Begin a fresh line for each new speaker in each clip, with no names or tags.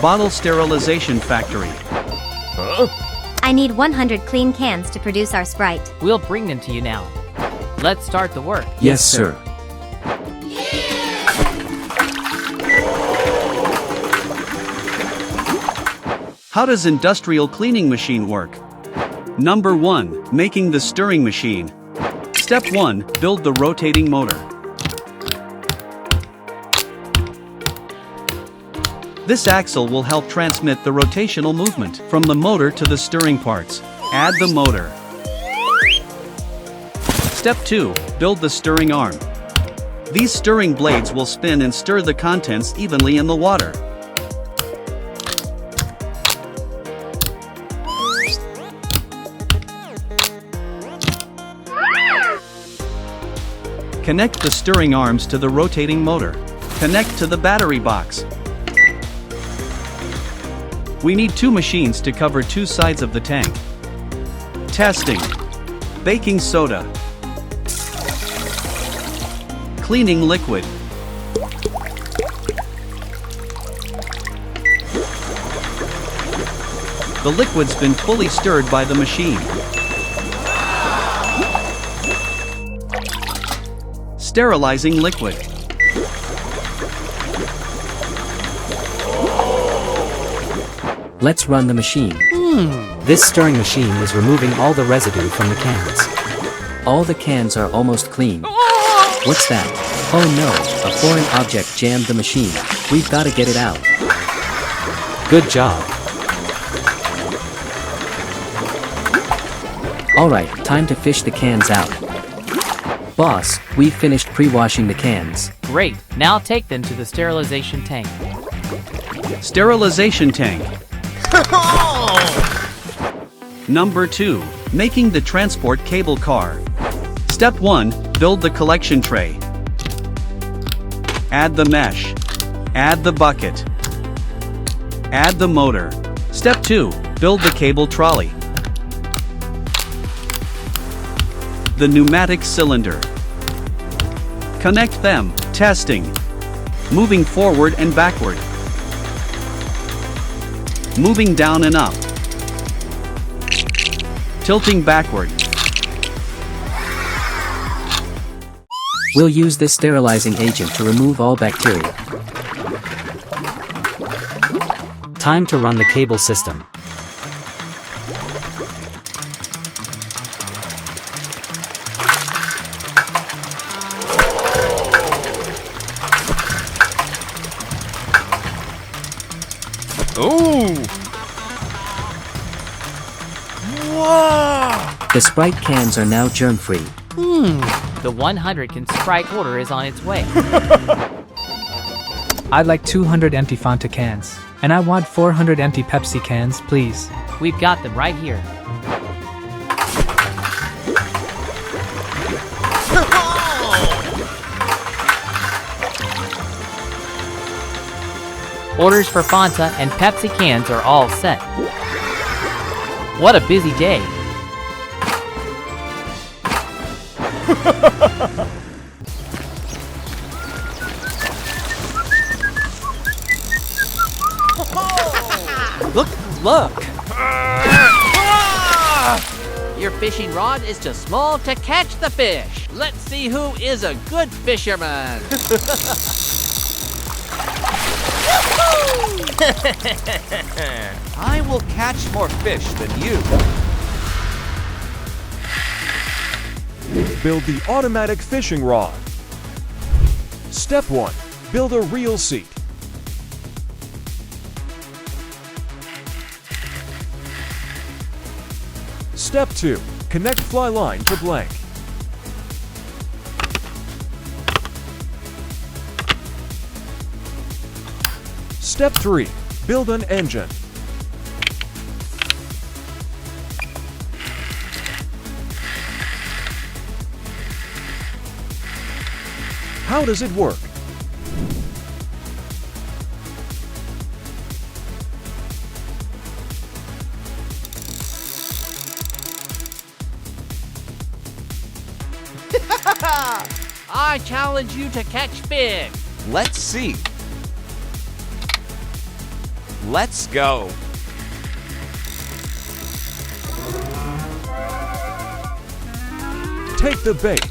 Bottle sterilization factory.
I need 100 clean cans to produce our Sprite.
We'll bring them to you now. Let's start the work.
Yes, sir.
How does industrial cleaning machine work? Number 1. Making the stirring machine. Step 1. Build the rotating motor. This axle will help transmit the rotational movement from the motor to the stirring parts. Add the motor. Step 2. Build the stirring arm. These stirring blades will spin and stir the contents evenly in the water. Connect the stirring arms to the rotating motor. Connect to the battery box. We need 2 machines to cover 2 sides of the tank. Testing. Baking soda. Cleaning liquid. The liquid's been fully stirred by the machine. Sterilizing liquid.
Let's run the machine. This stirring machine is removing all the residue from the cans. All the cans are almost clean. What's that? Oh no, a foreign object jammed the machine. We've got to get it out. Good job. Alright, time to fish the cans out. Boss, we've finished pre-washing the cans.
Great, now take them to the sterilization tank.
Sterilization tank. Number 2. Making the transport cable car. Step 1. Build the collection tray. Add the mesh. Add the bucket. Add the motor. Step 2. Build the cable trolley. The pneumatic cylinder. Connect them. Testing. Moving forward and backward. Moving down and up. Tilting backward.
We'll use this sterilizing agent to remove all bacteria. Time to run the cable system.
Ooh! Wow!
The Sprite cans are now germ-free.
The 100 can Sprite order is on its way.
I'd like 200 empty Fanta cans. And I want 400 empty Pepsi cans, please.
We've got them right here. Orders for Fanta and Pepsi cans are all set. What a busy day.
Look! Your fishing rod is too small to catch the fish. Let's see who is a good fisherman.
I will catch more fish than you. Build the automatic fishing rod. Step 1. Build a reel seat. Step 2. Connect fly line to blank. Step 3. Build an engine. How does it work?
I challenge you to catch fish.
Let's see.
Let's go.
Take the bait.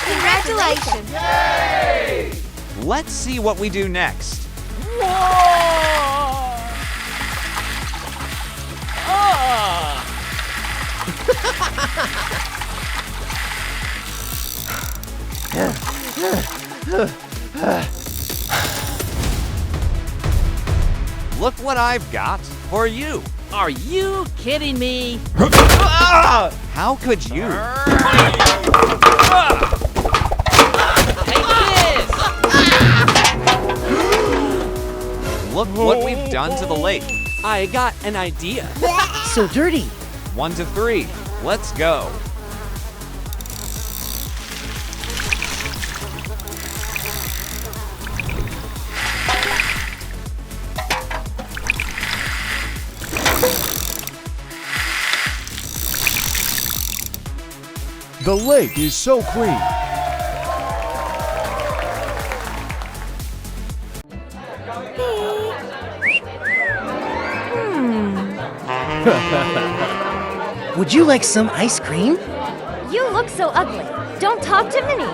Congratulations!
Let's see what we do next. Look what I've got for you.
Are you kidding me?
How could you?
Take this!
Look what we've done to the lake.
I got an idea.
So dirty.
1 to 3. Let's go.
The lake is so clean.
Would you like some ice cream?
You look so ugly. Don't talk to Minnie.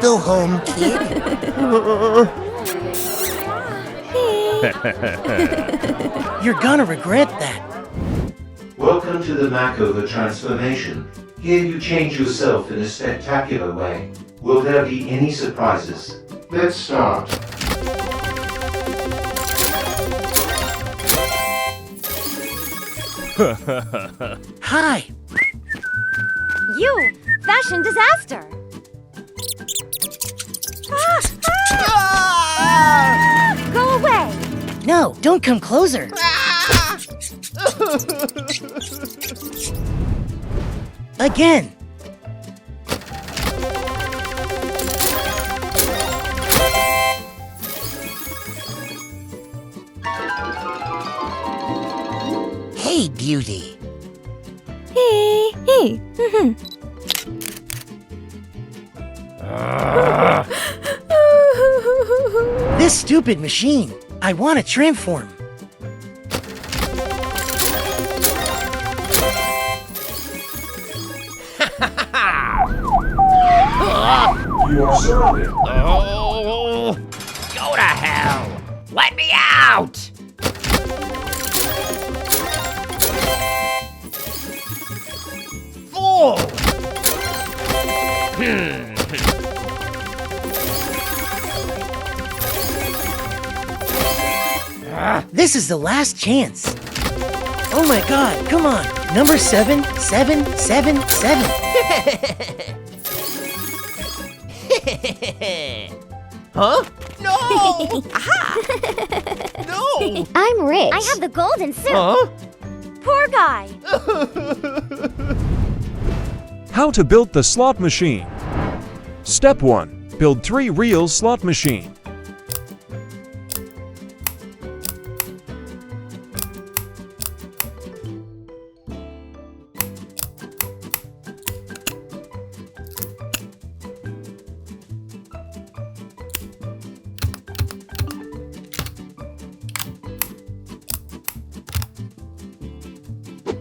Go home, kid. You're gonna regret that.
Welcome to the makeover transformation. Here you change yourself in a spectacular way. Will there be any surprises? Let's start.
Hi.
You! Fashion disaster! Go away!
No, don't come closer. Again. Hey, beauty.
Hey.
This stupid machine. I want to transform.
You are surrounded.
Oh! Go to hell! Let me out! Fool!
This is the last chance. Oh my god, come on. Number 7777.
Huh? No! Aha! No!
I'm rich. I have the golden suit.
Huh?
Poor guy.
How to build the slot machine. Step 1. Build 3 real slot machine.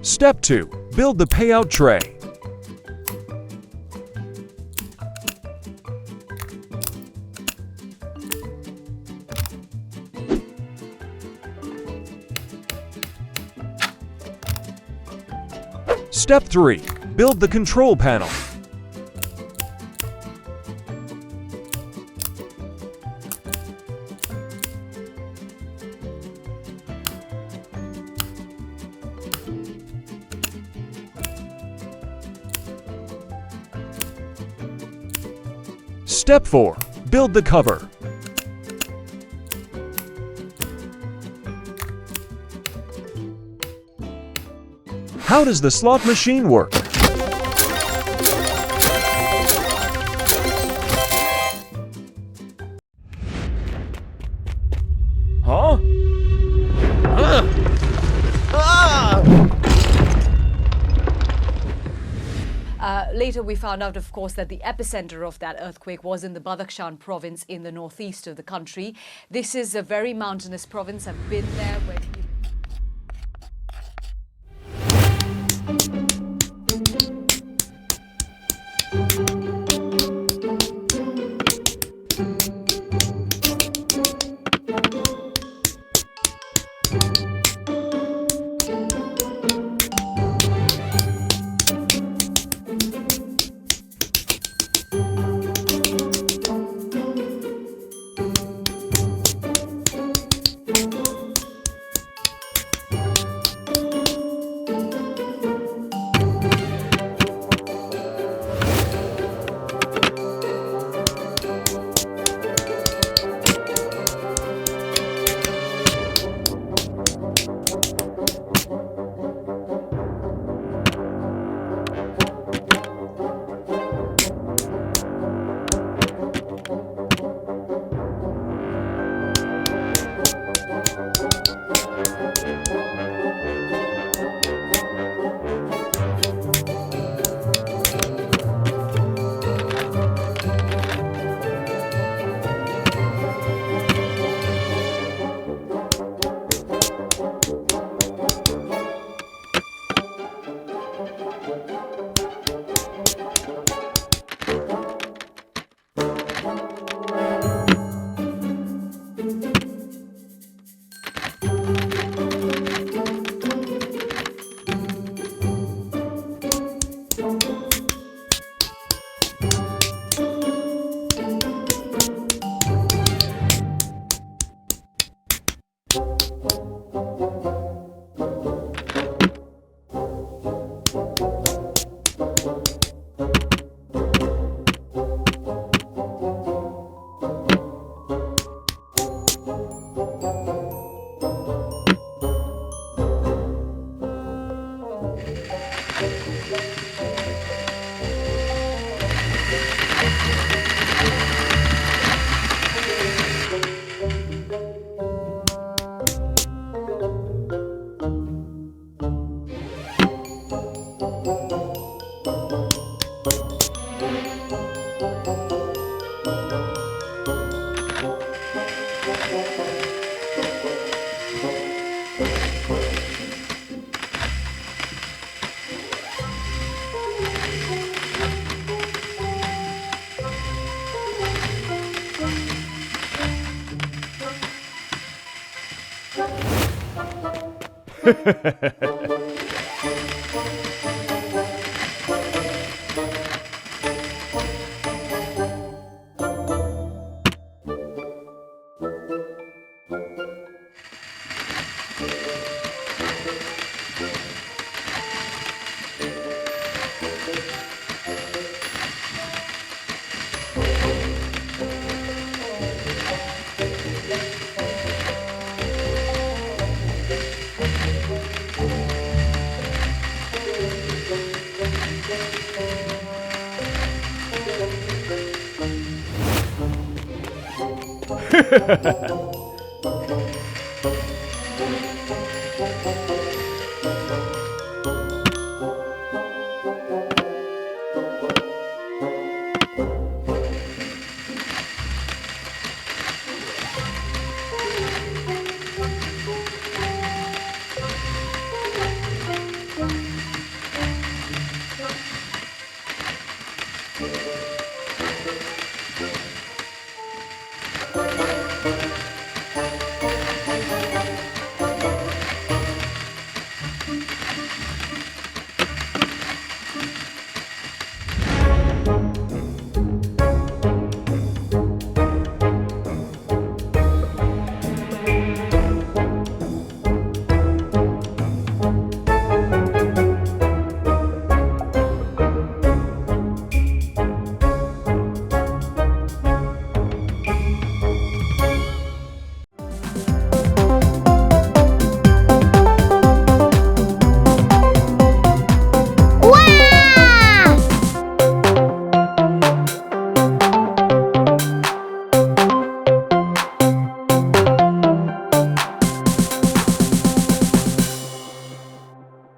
Step 2. Build the payout tray. Step 3. Build the control panel. Step 4. Build the cover. How does the slot machine work? Huh?
Later, we found out, of course, that the epicenter of that earthquake was in the Badakhshan province in the northeast of the country. This is a very mountainous province. I've been there where